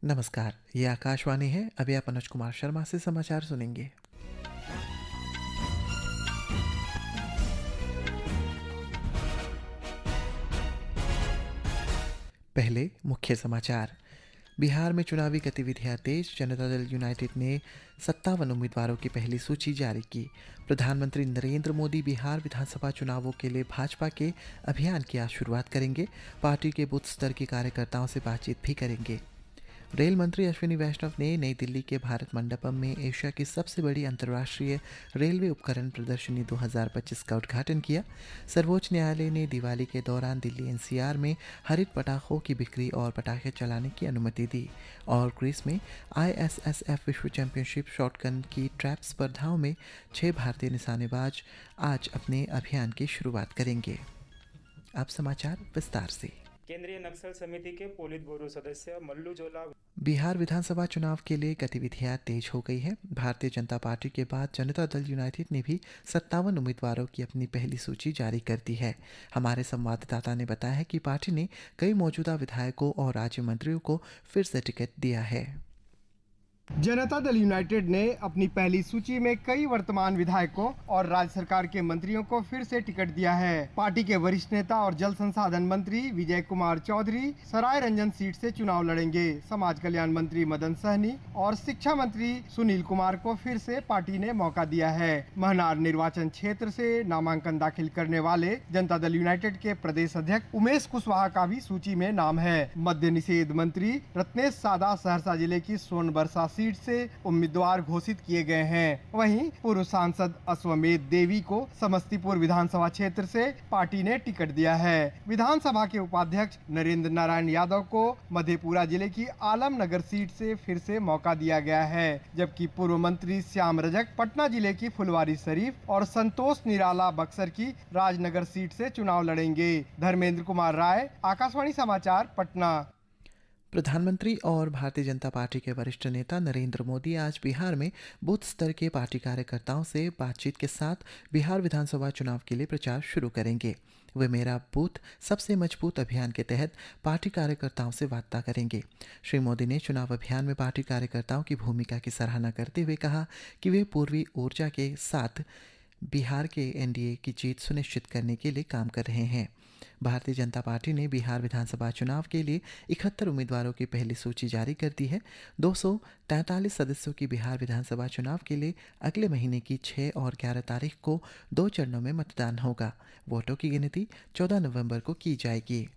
नमस्कार, ये आकाशवाणी है। अभी आप अनुज कुमार शर्मा से समाचार सुनेंगे। पहले मुख्य समाचार। बिहार में चुनावी गतिविधियां तेज। जनता दल यूनाइटेड ने 57 उम्मीदवारों की पहली सूची जारी की। प्रधानमंत्री नरेंद्र मोदी बिहार विधानसभा चुनावों के लिए भाजपा के अभियान की आज शुरुआत करेंगे। पार्टी के बूथ स्तर के कार्यकर्ताओं से बातचीत भी करेंगे। रेल मंत्री अश्विनी वैष्णव ने नई दिल्ली के भारत मंडपम में एशिया की सबसे बड़ी अंतर्राष्ट्रीय रेलवे उपकरण प्रदर्शनी 2025 का उद्घाटन किया। सर्वोच्च न्यायालय ने दिवाली के दौरान दिल्ली एनसीआर में हरित पटाखों की बिक्री और पटाखे चलाने की अनुमति दी। और ग्रीस में ISSF विश्व चैंपियनशिप शॉटगन की ट्रैप स्पर्धाओं में 6 भारतीय निशानेबाज आज अपने अभियान की शुरुआत करेंगे। अब समाचार विस्तार से। केंद्रीय नक्सल समिति के पोलित ब्यूरो सदस्य मल्लू जोला। बिहार विधानसभा चुनाव के लिए गतिविधियां तेज हो गई है। भारतीय जनता पार्टी के बाद जनता दल यूनाइटेड ने भी 57 उम्मीदवारों की अपनी पहली सूची जारी कर दी है। हमारे संवाददाता ने बताया है कि पार्टी ने कई मौजूदा विधायकों और राज्य मंत्रियों को फिर से टिकट दिया है। जनता दल यूनाइटेड ने अपनी पहली सूची में कई वर्तमान विधायकों और राज्य सरकार के मंत्रियों को फिर से टिकट दिया है। पार्टी के वरिष्ठ नेता और जल संसाधन मंत्री विजय कुमार चौधरी सराय रंजन सीट से चुनाव लड़ेंगे। समाज कल्याण मंत्री मदन सहनी और शिक्षा मंत्री सुनील कुमार को फिर से पार्टी ने मौका दिया है। महनार निर्वाचन क्षेत्र से नामांकन दाखिल करने वाले जनता दल यूनाइटेड के प्रदेश अध्यक्ष उमेश कुशवाहा का भी सूची में नाम है। मद्य निषेध मंत्री रत्नेश सादा सहरसा जिले की सोनबरसा सीट से उम्मीदवार घोषित किए गए हैं। वहीं पूर्व सांसद अश्वमेध देवी को समस्तीपुर विधानसभा क्षेत्र से पार्टी ने टिकट दिया है। विधानसभा के उपाध्यक्ष नरेंद्र नारायण यादव को मधेपुरा जिले की आलमनगर सीट से फिर से मौका दिया गया है, जबकि पूर्व मंत्री श्याम रजक पटना जिले की फुलवारी शरीफ और संतोष निराला बक्सर की राजनगर सीट से चुनाव लड़ेंगे। धर्मेंद्र कुमार राय, आकाशवाणी समाचार, पटना। प्रधानमंत्री और भारतीय जनता पार्टी के वरिष्ठ नेता नरेंद्र मोदी आज बिहार में बूथ स्तर के पार्टी कार्यकर्ताओं से बातचीत के साथ बिहार विधानसभा चुनाव के लिए प्रचार शुरू करेंगे। वे मेरा बूथ सबसे मजबूत अभियान के तहत पार्टी कार्यकर्ताओं से वार्ता करेंगे। श्री मोदी ने चुनाव अभियान में पार्टी कार्यकर्ताओं की भूमिका की सराहना करते हुए कहा कि वे पूर्वी ऊर्जा के साथ बिहार के एनडीए की जीत सुनिश्चित करने के लिए काम कर रहे हैं। भारतीय जनता पार्टी ने बिहार विधानसभा चुनाव के लिए 71 उम्मीदवारों की पहली सूची जारी कर दी है। 243 सदस्यों की बिहार विधानसभा चुनाव के लिए अगले महीने की 6 और 11 तारीख को 2 चरणों में मतदान होगा। वोटों की गिनती 14 नवंबर को की जाएगी।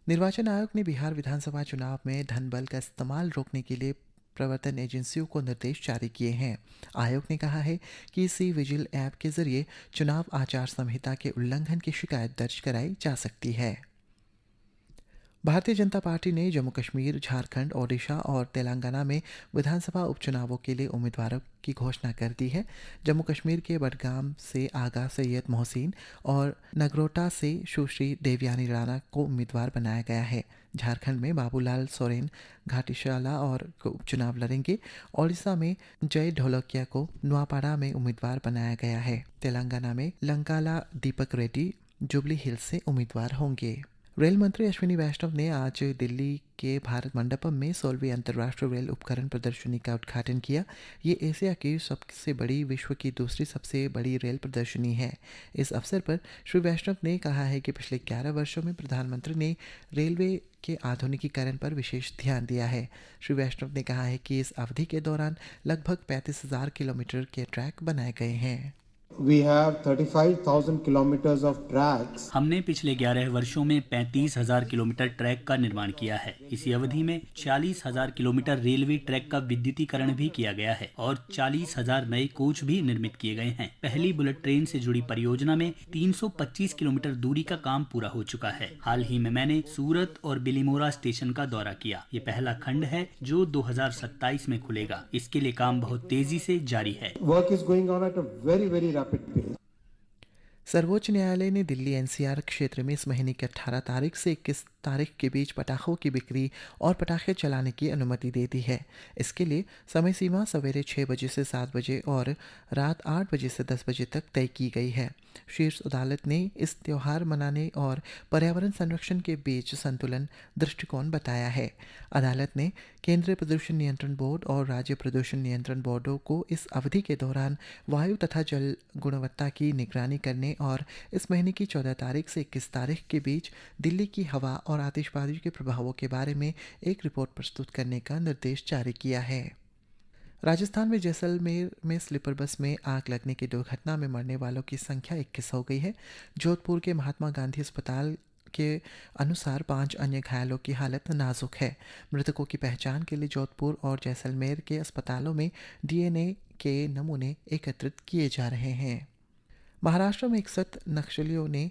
निर्वाचन आयोग ने बिहार विधानसभा चुनाव में धन बल का इस्तेमाल रोकने के लिए प्रवर्तन एजेंसियों को निर्देश जारी किए हैं। आयोग ने कहा है कि सी विजिल ऐप के जरिए चुनाव आचार संहिता के उल्लंघन की शिकायत दर्ज कराई जा सकती है। भारतीय जनता पार्टी ने जम्मू कश्मीर, झारखंड, ओडिशा और तेलंगाना में विधानसभा उपचुनावों के लिए उम्मीदवारों की घोषणा कर दी है। जम्मू कश्मीर के बडगाम से आगा सैयद मोहसिन और नगरोटा से सुश्री देवयानी राणा को उम्मीदवार बनाया गया है। झारखंड में बाबूलाल सोरेन घाटीशाला और उपचुनाव लड़ेंगे। ओडिशा में जय ढोलकिया को नुआपाड़ा में उम्मीदवार बनाया गया है। तेलंगाना में लंकाला दीपक रेड्डी जुबली हिल्स से उम्मीदवार होंगे। रेल मंत्री अश्विनी वैष्णव ने आज दिल्ली के भारत मंडपम में 16वीं अंतर्राष्ट्रीय रेल उपकरण प्रदर्शनी का उद्घाटन किया। ये एशिया की सबसे बड़ी, विश्व की दूसरी सबसे बड़ी रेल प्रदर्शनी है। इस अवसर पर श्री वैष्णव ने कहा है कि पिछले 11 वर्षों में प्रधानमंत्री ने रेलवे के आधुनिकीकरण पर विशेष ध्यान दिया है। श्री वैष्णव ने कहा है कि इस अवधि के दौरान लगभग 35,000 किलोमीटर के ट्रैक बनाए गए हैं। We have 35,000 kilometers of tracks. हमने पिछले 11 वर्षों में 35,000 किलोमीटर ट्रैक का निर्माण किया है। इसी अवधि में 40,000 किलोमीटर रेलवे ट्रैक का विद्युतीकरण भी किया गया है और 40,000 नए कोच भी निर्मित किए गए हैं। पहली बुलेट ट्रेन से जुड़ी परियोजना में 325 किलोमीटर दूरी का काम पूरा हो चुका है। हाल ही में मैंने सूरत और बिलीमोरा स्टेशन का दौरा किया। ये पहला खंड है जो 2027 में खुलेगा। इसके लिए काम बहुत तेजी से जारी है। Work is going on at a very rapid pace. सर्वोच्च न्यायालय ने दिल्ली एनसीआर क्षेत्र में इस महीने की 18 तारीख से 21 तारीख के बीच पटाखों की बिक्री और पटाखे चलाने की अनुमति दे दी है। इसके लिए समय सीमा सवेरे 6 बजे से 7 बजे और रात 8 बजे से 10 बजे तक तय की गई है। शीर्ष अदालत ने इस त्यौहार मनाने और पर्यावरण संरक्षण के बीच संतुलन दृष्टिकोण बताया है। अदालत ने केंद्रीय प्रदूषण नियंत्रण बोर्ड और राज्य प्रदूषण नियंत्रण बोर्डों को इस अवधि के दौरान वायु तथा जल गुणवत्ता की निगरानी करने और इस महीने की 14 तारीख से 21 तारीख के बीच दिल्ली की हवा और आतिशबाजी के प्रभावों के बारे में एक रिपोर्ट प्रस्तुत करने का निर्देश जारी किया है। राजस्थान में जैसलमेर में स्लीपर बस में आग लगने की दुर्घटना में मरने वालों की संख्या 21 हो गई है। जोधपुर के महात्मा गांधी अस्पताल के अनुसार 5 अन्य घायलों की हालत नाजुक है। मृतकों की पहचान के लिए जोधपुर और जैसलमेर के अस्पतालों में डीएनए के नमूने एकत्रित किए जा रहे हैं। महाराष्ट्र में 61 नक्सलियों ने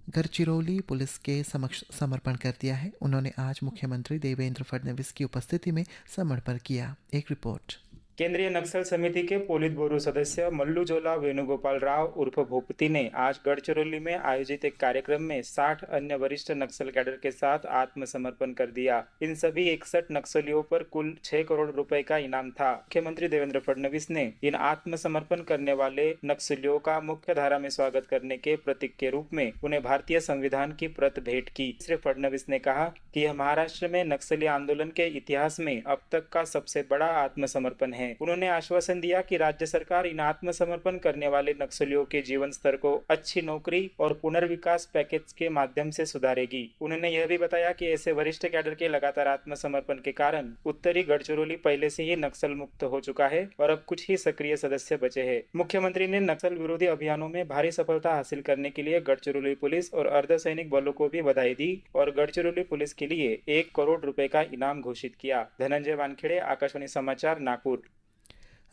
गढ़चिरौली पुलिस के समक्ष समर्पण कर दिया है। उन्होंने आज मुख्यमंत्री देवेंद्र फडणवीस की उपस्थिति में समर्पण किया। एक रिपोर्ट। केंद्रीय नक्सल समिति के पोलित ब्यूरो सदस्य मल्लूजोला वेणुगोपाल राव उर्फ भूपति ने आज गढ़चिरौली में आयोजित एक कार्यक्रम में 60 अन्य वरिष्ठ नक्सल कैडर के साथ आत्मसमर्पण कर दिया। इन सभी 61 नक्सलियों पर कुल 6 करोड़ रुपए का इनाम था। मुख्यमंत्री देवेंद्र फडणवीस ने इन आत्मसमर्पण करने वाले नक्सलियों का मुख्य धारा में स्वागत करने के प्रतीक के रूप में उन्हें भारतीय संविधान की प्रत भेंट की। श्री फडणवीस ने कहा कि यह महाराष्ट्र में नक्सली आंदोलन के इतिहास में अब तक का सबसे बड़ा आत्मसमर्पण है। उन्होंने आश्वासन दिया कि राज्य सरकार इन आत्मसमर्पण करने वाले नक्सलियों के जीवन स्तर को अच्छी नौकरी और पुनर्विकास पैकेज के माध्यम से सुधारेगी। उन्होंने यह भी बताया कि ऐसे वरिष्ठ कैडर के लगातार आत्मसमर्पण के कारण उत्तरी गढ़चिरौली पहले से ही नक्सल मुक्त हो चुका है और अब कुछ ही सक्रिय सदस्य बचे हैं। मुख्यमंत्री ने नक्सल विरोधी अभियानों में भारी सफलता हासिल करने के लिए गढ़चिरौली पुलिस और अर्धसैनिक बलों को भी बधाई दी और गढ़चिरौली पुलिस के लिए 1 करोड़ रुपए का इनाम घोषित किया। धनंजय वानखेड़े, आकाशवाणी समाचार, नागपुर।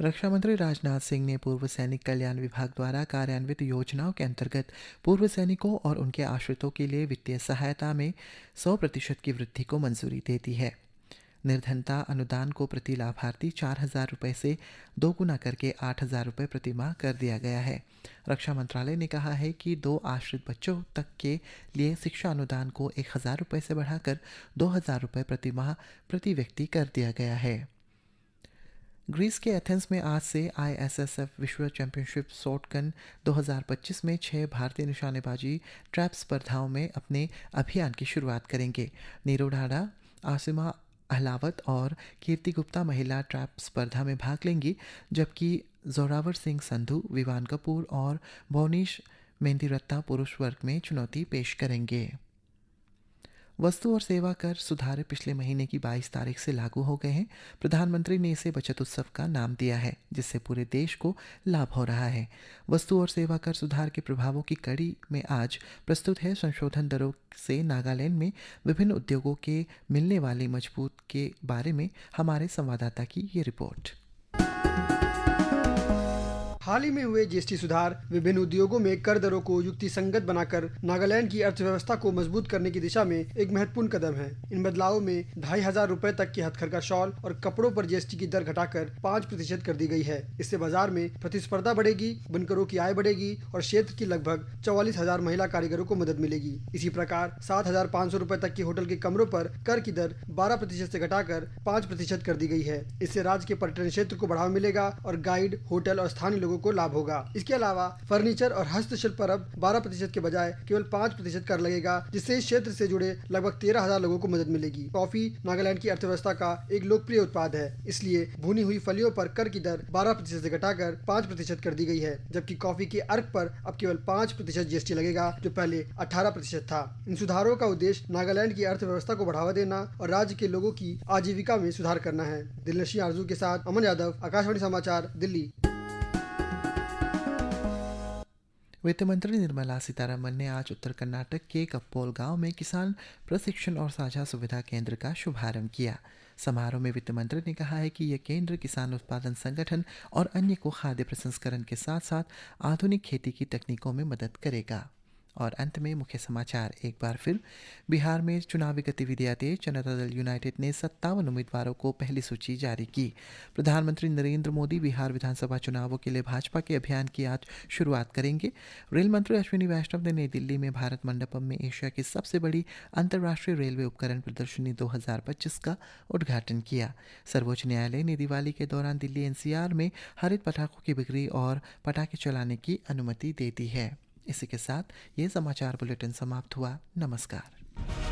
रक्षा मंत्री राजनाथ सिंह ने पूर्व सैनिक कल्याण विभाग द्वारा कार्यान्वित योजनाओं के अंतर्गत पूर्व सैनिकों और उनके आश्रितों के लिए वित्तीय सहायता में 100% की वृद्धि को मंजूरी दे दी है। निर्धनता अनुदान को प्रति लाभार्थी 4,000 रुपये से 2 गुना करके 8,000 रुपये प्रति माह कर दिया गया है। रक्षा मंत्रालय ने कहा है कि 2 आश्रित बच्चों तक के लिए शिक्षा अनुदान को 1,000 रुपये से बढ़ाकर 2,000 रुपये प्रति माह प्रति व्यक्ति कर दिया गया है। ग्रीस के एथेंस में आज से ISSF विश्व चैंपियनशिप शॉटगन 2025 में 6 भारतीय निशानेबाजी ट्रैप स्पर्धाओं में अपने अभियान की शुरुआत करेंगे। नीरू ढाढ़ा, आसिमा अहलावत और कीर्ति गुप्ता महिला ट्रैप स्पर्धा में भाग लेंगी, जबकि जोरावर सिंह संधू, विवान कपूर और भुवनेश मेंदिरत्ता पुरुष वर्ग में चुनौती पेश करेंगे। वस्तु और सेवा कर सुधार पिछले महीने की 22 तारीख से लागू हो गए हैं। प्रधानमंत्री ने इसे बचत उत्सव का नाम दिया है, जिससे पूरे देश को लाभ हो रहा है। वस्तु और सेवा कर सुधार के प्रभावों की कड़ी में आज प्रस्तुत है संशोधन दरों से नागालैंड में विभिन्न उद्योगों के मिलने वाली मजबूत के बारे में हमारे संवाददाता की ये रिपोर्ट। हाल ही में हुए जीएसटी सुधार विभिन्न उद्योगों में कर दरों को युक्ति संगत बनाकर नागालैंड की अर्थव्यवस्था को मजबूत करने की दिशा में एक महत्वपूर्ण कदम है। इन बदलावों में 2,500 रुपए तक की हथकरघा शॉल और कपड़ों पर जीएसटी की दर घटाकर 5% कर दी गई है। इससे बाजार में प्रतिस्पर्धा बढ़ेगी, बुनकरों की आय बढ़ेगी और क्षेत्र की लगभग 44,000 महिला कारीगरों को मदद मिलेगी। इसी प्रकार 7,500 रुपए तक की होटल के कमरों पर कर की दर 12% से घटाकर 5% कर दी गई है। इससे राज्य के पर्यटन क्षेत्र को बढ़ावा मिलेगा और गाइड, होटल और स्थानीय लोगों को लाभ होगा। इसके अलावा फर्नीचर और हस्तशिल्प पर अब 12% के बजाय केवल 5% कर लगेगा, जिससे इस क्षेत्र से जुड़े लगभग 13,000 लोगों को मदद मिलेगी। कॉफी नागालैंड की अर्थव्यवस्था का एक लोकप्रिय उत्पाद है, इसलिए भुनी हुई फलियों पर कर की दर 12% से घटाकर 5% कर दी गई है, जबकि कॉफी के अर्क पर अब केवल 5% जीएसटी लगेगा, जो पहले 18% था। इन सुधारों का उद्देश्य नागालैंड की अर्थव्यवस्था को बढ़ावा देना और राज्य के लोगों की आजीविका में सुधार करना है। दिलनशी आरजू के साथ अमन यादव, आकाशवाणी समाचार, दिल्ली। वित्त मंत्री निर्मला सीतारमण ने आज उत्तर कर्नाटक के कप्पोल गांव में किसान प्रशिक्षण और साझा सुविधा केंद्र का शुभारंभ किया। समारोह में वित्त मंत्री ने कहा है कि यह केंद्र किसान उत्पादन संगठन और अन्य को खाद्य प्रसंस्करण के साथ साथ आधुनिक खेती की तकनीकों में मदद करेगा। और अंत में मुख्य समाचार एक बार फिर। बिहार में चुनावी गतिविधियां तेज, जनता दल यूनाइटेड ने 57 उम्मीदवारों को पहली सूची जारी की। प्रधानमंत्री नरेंद्र मोदी बिहार विधानसभा चुनावों के लिए भाजपा के अभियान की आज शुरुआत करेंगे। रेल मंत्री अश्विनी वैष्णव ने नई दिल्ली में भारत मंडपम में एशिया की सबसे बड़ी अंतर्राष्ट्रीय रेलवे उपकरण प्रदर्शनी 2025 का उद्घाटन किया। सर्वोच्च न्यायालय ने दिवाली के दौरान दिल्ली NCR में हरित पटाखों की बिक्री और पटाखे चलाने की अनुमति दे दी है। इसी के साथ ये समाचार बुलेटिन समाप्त हुआ। नमस्कार।